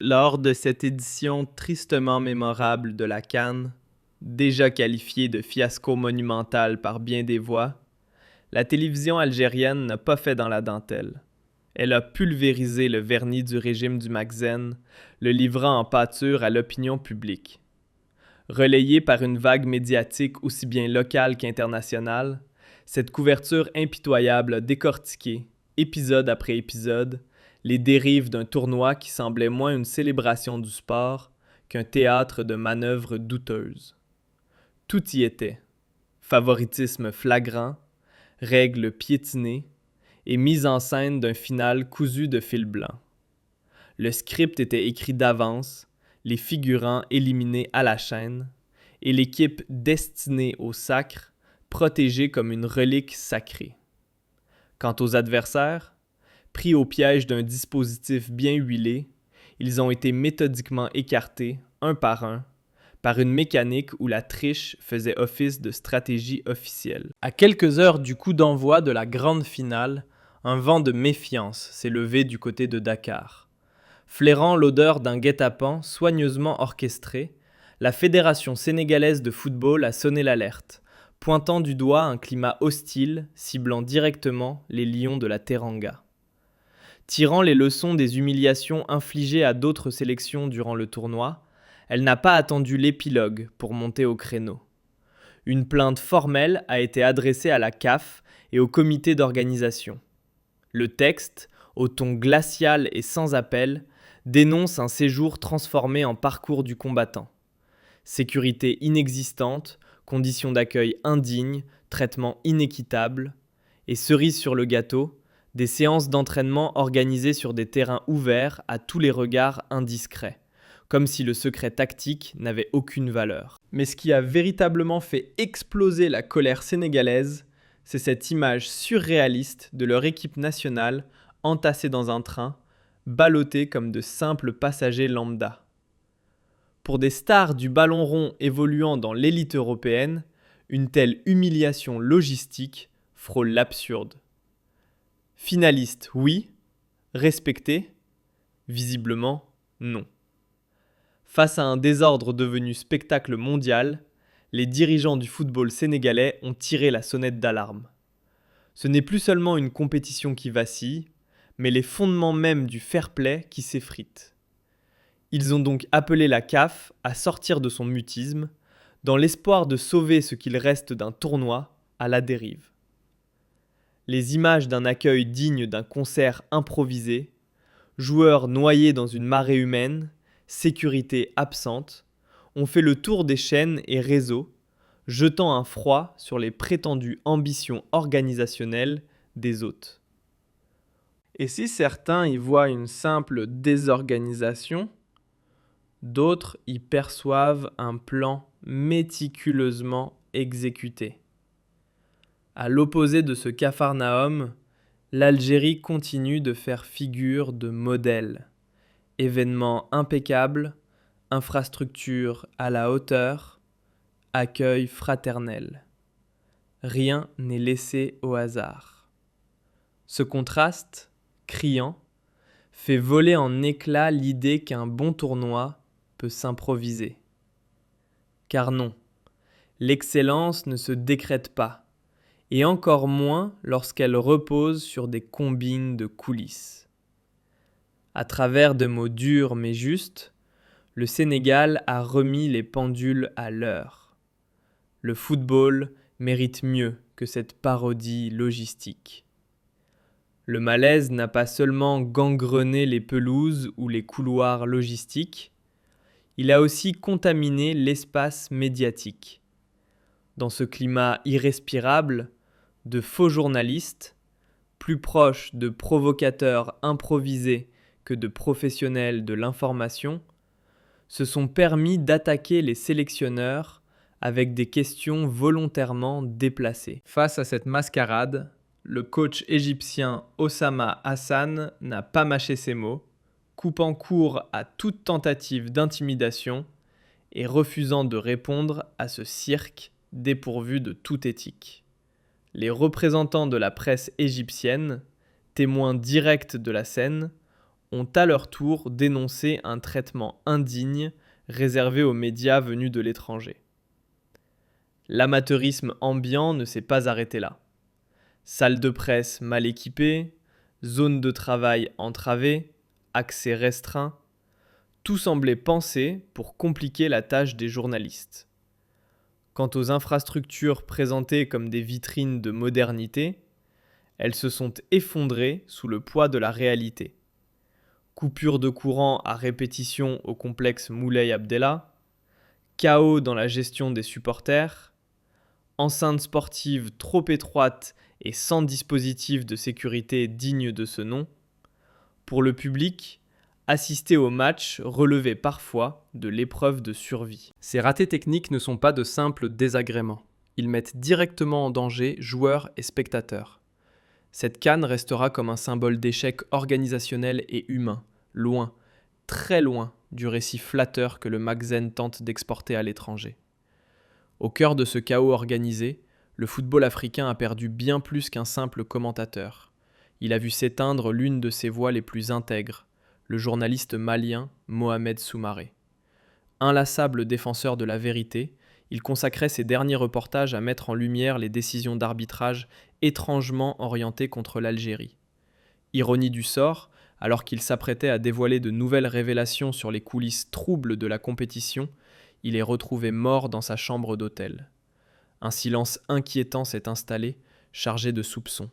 Lors de cette édition tristement mémorable de la CAN, déjà qualifiée de fiasco monumental par bien des voix, la télévision algérienne n'a pas fait dans la dentelle. Elle a pulvérisé le vernis du régime du Makhzen, le livrant en pâture à l'opinion publique. Relayée par une vague médiatique aussi bien locale qu'internationale, cette couverture impitoyable a décortiqué, épisode après épisode, les dérives d'un tournoi qui semblait moins une célébration du sport qu'un théâtre de manœuvres douteuses. Tout y était. Favoritisme flagrant, règles piétinées et mise en scène d'un final cousu de fil blanc. Le script était écrit d'avance, les figurants éliminés à la chaîne, et l'équipe destinée au sacre, protégée comme une relique sacrée. Quant aux adversaires, pris au piège d'un dispositif bien huilé, ils ont été méthodiquement écartés, un par une mécanique où la triche faisait office de stratégie officielle. À quelques heures du coup d'envoi de la grande finale, un vent de méfiance s'est levé du côté de Dakar. Flairant l'odeur d'un guet-apens soigneusement orchestré, la Fédération sénégalaise de football a sonné l'alerte, pointant du doigt un climat hostile ciblant directement les lions de la Teranga. Tirant les leçons des humiliations infligées à d'autres sélections durant le tournoi, elle n'a pas attendu l'épilogue pour monter au créneau. Une plainte formelle a été adressée à la CAF et au comité d'organisation. Le texte, au ton glacial et sans appel, dénonce un séjour transformé en parcours du combattant. Sécurité inexistante, conditions d'accueil indignes, traitement inéquitable, et cerise sur le gâteau, des séances d'entraînement organisées sur des terrains ouverts à tous les regards indiscrets, comme si le secret tactique n'avait aucune valeur. Mais ce qui a véritablement fait exploser la colère sénégalaise, c'est cette image surréaliste de leur équipe nationale entassée dans un train, ballottés comme de simples passagers lambda. Pour des stars du ballon rond évoluant dans l'élite européenne, une telle humiliation logistique frôle l'absurde. Finaliste, oui. Respecté? Visiblement, non. Face à un désordre devenu spectacle mondial, les dirigeants du football sénégalais ont tiré la sonnette d'alarme. Ce n'est plus seulement une compétition qui vacille, mais les fondements mêmes du fair-play qui s'effritent. Ils ont donc appelé la CAF à sortir de son mutisme, dans l'espoir de sauver ce qu'il reste d'un tournoi à la dérive. Les images d'un accueil digne d'un concert improvisé, joueurs noyés dans une marée humaine, sécurité absente, ont fait le tour des chaînes et réseaux, jetant un froid sur les prétendues ambitions organisationnelles des hôtes. Et si certains y voient une simple désorganisation, d'autres y perçoivent un plan méticuleusement exécuté. À l'opposé de ce capharnaüm, l'Algérie continue de faire figure de modèle. Événements impeccables, infrastructures à la hauteur, accueil fraternel. Rien n'est laissé au hasard. Ce contraste, criant, fait voler en éclats l'idée qu'un bon tournoi peut s'improviser. Car non, l'excellence ne se décrète pas, et encore moins lorsqu'elle repose sur des combines de coulisses. À travers de mots durs mais justes, le Sénégal a remis les pendules à l'heure. Le football mérite mieux que cette parodie logistique. Le malaise n'a pas seulement gangrené les pelouses ou les couloirs logistiques, il a aussi contaminé l'espace médiatique. Dans ce climat irrespirable, de faux journalistes, plus proches de provocateurs improvisés que de professionnels de l'information, se sont permis d'attaquer les sélectionneurs avec des questions volontairement déplacées. Face à cette mascarade, le coach égyptien Osama Hassan n'a pas mâché ses mots, coupant court à toute tentative d'intimidation et refusant de répondre à ce cirque dépourvu de toute éthique. Les représentants de la presse égyptienne, témoins directs de la scène, ont à leur tour dénoncé un traitement indigne réservé aux médias venus de l'étranger. L'amateurisme ambiant ne s'est pas arrêté là. Salles de presse mal équipées, zones de travail entravées, accès restreint, tout semblait pensé pour compliquer la tâche des journalistes. Quant aux infrastructures présentées comme des vitrines de modernité, elles se sont effondrées sous le poids de la réalité. Coupure de courant à répétition au complexe Moulay Abdellah, chaos dans la gestion des supporters, enceinte sportive trop étroite et sans dispositif de sécurité digne de ce nom. Pour le public, assister au match relevait parfois de l'épreuve de survie. Ces ratés techniques ne sont pas de simples désagréments. Ils mettent directement en danger joueurs et spectateurs. Cette CAN restera comme un symbole d'échec organisationnel et humain, loin, très loin du récit flatteur que le Magzen tente d'exporter à l'étranger. Au cœur de ce chaos organisé, le football africain a perdu bien plus qu'un simple commentateur. Il a vu s'éteindre l'une de ses voix les plus intègres, le journaliste malien Mohamed Soumaré. Inlassable défenseur de la vérité, il consacrait ses derniers reportages à mettre en lumière les décisions d'arbitrage étrangement orientées contre l'Algérie. Ironie du sort, alors qu'il s'apprêtait à dévoiler de nouvelles révélations sur les coulisses troubles de la compétition, il est retrouvé mort dans sa chambre d'hôtel. Un silence inquiétant s'est installé, chargé de soupçons.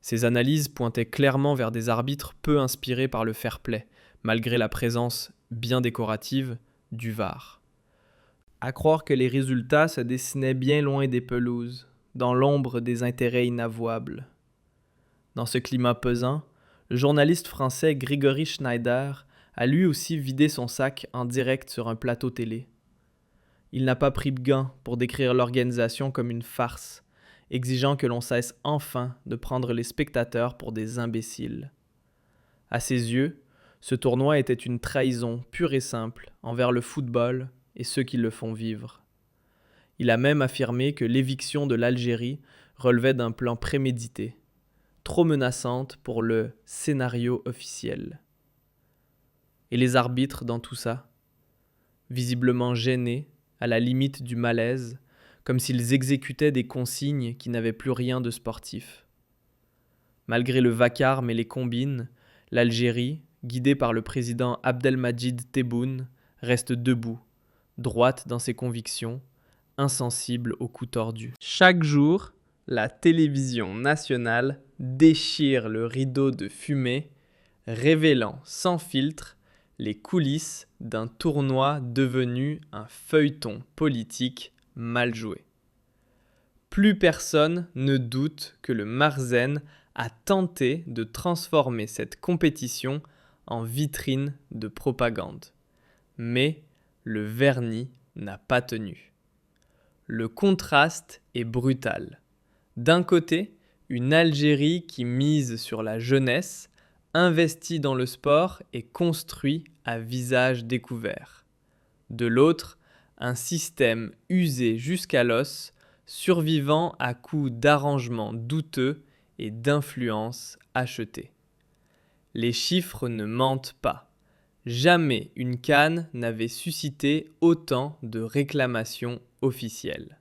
Ses analyses pointaient clairement vers des arbitres peu inspirés par le fair-play, malgré la présence, bien décorative, du VAR. À croire que les résultats se dessinaient bien loin des pelouses, dans l'ombre des intérêts inavouables. Dans ce climat pesant, le journaliste français Grégory Schneider a lui aussi vidé son sac en direct sur un plateau télé. Il n'a pas pris de gants pour décrire l'organisation comme une farce, exigeant que l'on cesse enfin de prendre les spectateurs pour des imbéciles. À ses yeux, ce tournoi était une trahison pure et simple envers le football et ceux qui le font vivre. Il a même affirmé que l'éviction de l'Algérie relevait d'un plan prémédité, trop menaçante pour le scénario officiel. Et les arbitres dans tout ça, visiblement gênés, à la limite du malaise, comme s'ils exécutaient des consignes qui n'avaient plus rien de sportif. Malgré le vacarme et les combines, l'Algérie, guidée par le président Abdelmadjid Tebboune, reste debout, droite dans ses convictions, insensible aux coups tordus. Chaque jour, la télévision nationale déchire le rideau de fumée, révélant sans filtre les coulisses d'un tournoi devenu un feuilleton politique mal joué. Plus personne ne doute que le Marzen a tenté de transformer cette compétition en vitrine de propagande. Mais le vernis n'a pas tenu. Le contraste est brutal. D'un côté, une Algérie qui mise sur la jeunesse, investit dans le sport et construit à visage découvert. De l'autre, un système usé jusqu'à l'os, survivant à coups d'arrangements douteux et d'influences achetées. Les chiffres ne mentent pas. Jamais une CAN n'avait suscité autant de réclamations officielles.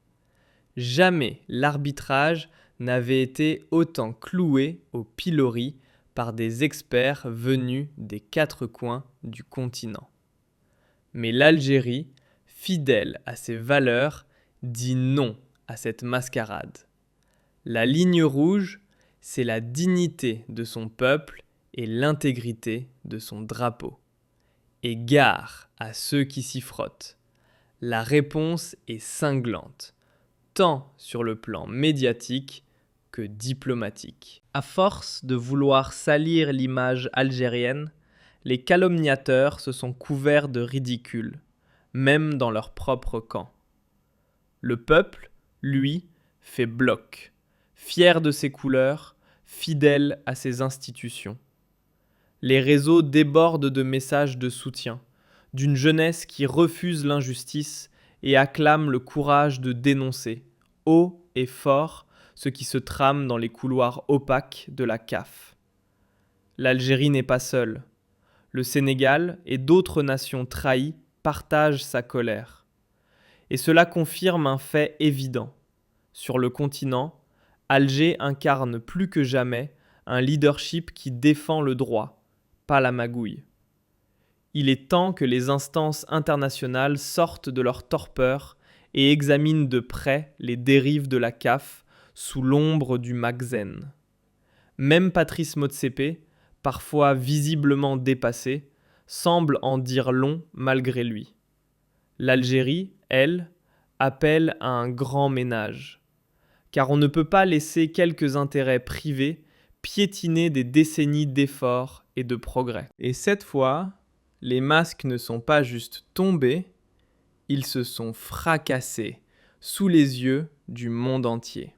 Jamais l'arbitrage n'avait été autant cloué au pilori par des experts venus des quatre coins du continent. Mais l'Algérie, fidèle à ses valeurs, dit non à cette mascarade. La ligne rouge, c'est la dignité de son peuple et l'intégrité de son drapeau. Et gare à ceux qui s'y frottent. La réponse est cinglante, tant sur le plan médiatique que diplomatique. À force de vouloir salir l'image algérienne, les calomniateurs se sont couverts de ridicule, même dans leur propre camp. Le peuple, lui, fait bloc, fier de ses couleurs, fidèle à ses institutions. Les réseaux débordent de messages de soutien, d'une jeunesse qui refuse l'injustice et acclame le courage de dénoncer, haut et fort, ce qui se trame dans les couloirs opaques de la CAF. L'Algérie n'est pas seule. Le Sénégal et d'autres nations trahies partagent sa colère. Et cela confirme un fait évident. Sur le continent, Alger incarne plus que jamais un leadership qui défend le droit, pas la magouille. Il est temps que les instances internationales sortent de leur torpeur et examinent de près les dérives de la CAF sous l'ombre du Magzen. Même Patrice Motsepe, parfois visiblement dépassé, semble en dire long malgré lui. L'Algérie, elle, appelle à un grand ménage. Car on ne peut pas laisser quelques intérêts privés piétiner des décennies d'efforts et de progrès. Et cette fois, les masques ne sont pas juste tombés, ils se sont fracassés sous les yeux du monde entier.